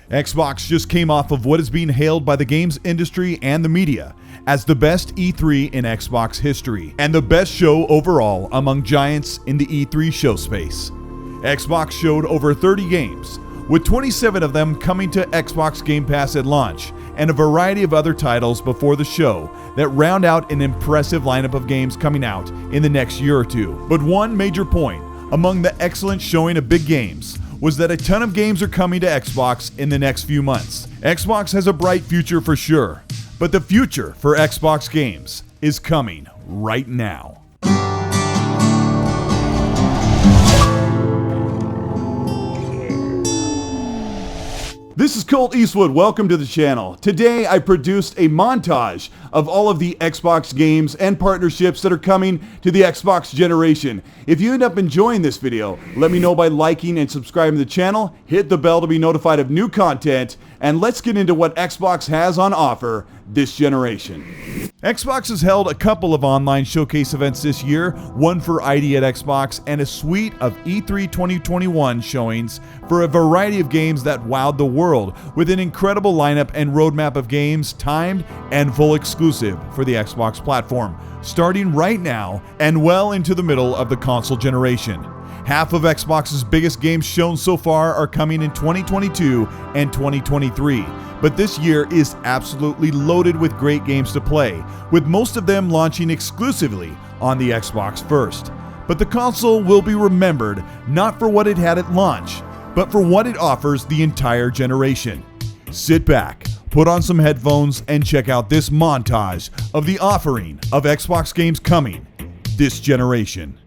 Xbox just came off of what is being hailed by the games industry and the media as the best E3 in Xbox history, and the best show overall among giants in the E3 Showspace. Xbox showed over 30 games, with 27 of them coming to Xbox Game Pass at launch, and a variety of other titles before the show that round out an impressive lineup of games coming out in the next year or two. But one major point among the excellent showing of big games was that a ton of games are coming to Xbox in the next few months. Xbox has a bright future for sure, but the future for Xbox games is coming right now. This is Colteastwood. Welcome to the channel. Today I produced a montage of all of the Xbox games and partnerships that are coming to the Xbox generation. If you end up enjoying this video, let me know by liking and subscribing to the channel, hit the bell to be notified of new content, and let's get into what Xbox has on offer this generation. Xbox has held a couple of online showcase events this year, one for ID at Xbox and a suite of E3 2021 showings for a variety of games that wowed the world with an incredible lineup and roadmap of games timed and full exclusive for the Xbox platform, starting right now and well into the middle of the console generation. Half of Xbox's biggest games shown so far are coming in 2022 and 2023. But this year is absolutely loaded with great games to play, with most of them launching exclusively on the Xbox first. But the console will be remembered not for what it had at launch, but for what it offers the entire generation. Sit back, put on some headphones, and check out this montage of the offering of Xbox games coming this generation.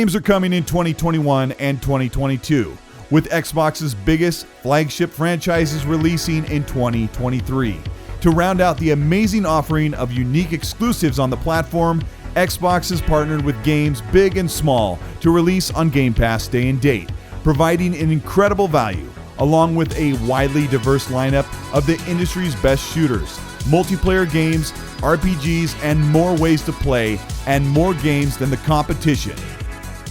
games are coming in 2021 and 2022, with Xbox's biggest flagship franchises releasing in 2023. To round out the amazing offering of unique exclusives on the platform, Xbox has partnered with games big and small to release on Game Pass day and date, providing an incredible value, along with a widely diverse lineup of the industry's best shooters, multiplayer games, RPGs, and more ways to play, and more games than the competition,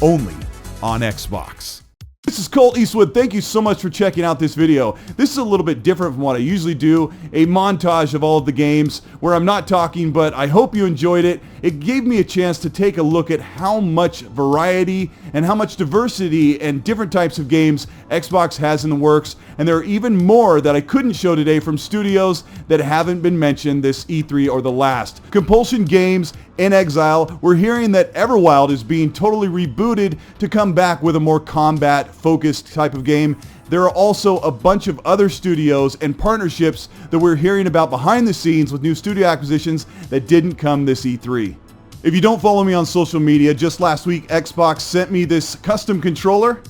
only on Xbox. This is Colt Eastwood. Thank you so much for checking out this video. This is a little bit different from what I usually do, a montage of all of the games where I'm not talking, but I hope you enjoyed it. It gave me a chance to take a look at how much variety and how much diversity and different types of games Xbox has in the works, and there are even more that I couldn't show today from studios that haven't been mentioned this E3 or the last. Compulsion Games, In Exile, we're hearing that Everwild is being totally rebooted to come back with a more combat-focused type of game. There are also a bunch of other studios and partnerships that we're hearing about behind the scenes with new studio acquisitions that didn't come this E3. If you don't follow me on social media, just last week Xbox sent me this custom controller.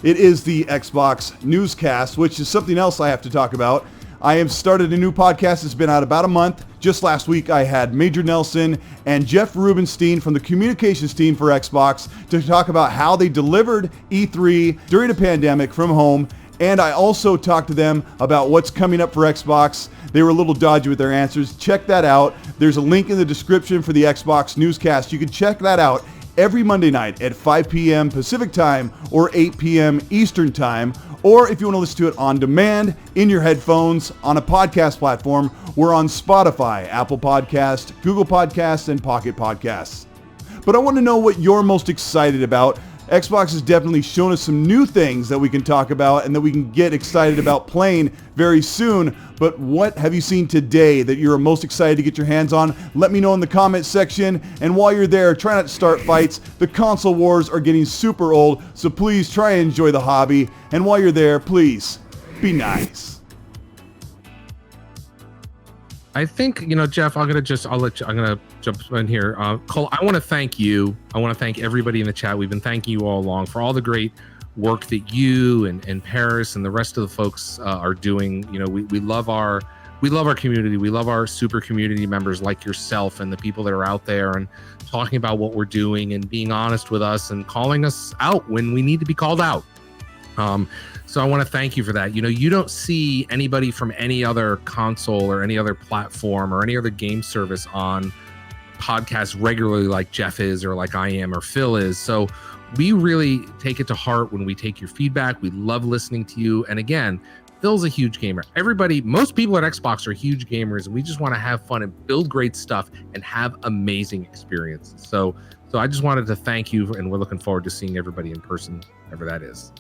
It is the Xbox Newscast, which is something else I have to talk about. I have started a new podcast. It's been out about a month. Just last week, I had Major Nelson and Jeff Rubenstein from the communications team for Xbox to talk about how they delivered E3 during a pandemic from home. And I also talked to them about what's coming up for Xbox. They were a little dodgy with their answers. Check that out. There's a link in the description for the Xbox Newscast. You can check that out every Monday night at 5 p.m. Pacific Time or 8 p.m. Eastern Time. Or if you want to listen to it on demand, in your headphones, on a podcast platform, we're on Spotify, Apple Podcast, Google Podcasts, and Pocket Podcasts. But I want to know what you're most excited about. Xbox has definitely shown us some new things that we can talk about and that we can get excited about playing very soon. But what have you seen today that you're most excited to get your hands on? Let me know in the comments section. And while you're there, try not to start fights. The console wars are getting super old, so please try and enjoy the hobby. And while you're there, please be nice. I think, Jeff, I'm going to jump in here. Cole, I want to thank you. I want to thank everybody in the chat. We've been thanking you all along for all the great work that you and Paris and the rest of the folks are doing. We love our community. We love our super community members like yourself and the people that are out there and talking about what we're doing and being honest with us and calling us out when we need to be called out. So I want to thank you for that. You don't see anybody from any other console or any other platform or any other game service on podcasts regularly like Jeff is or like I am or Phil is. So we really take it to heart when we take your feedback. We love listening to you. And again, Phil's a huge gamer. Most people at Xbox are huge gamers, and we just want to have fun and build great stuff and have amazing experiences. So I just wanted to thank you, and we're looking forward to seeing everybody in person, whenever that is.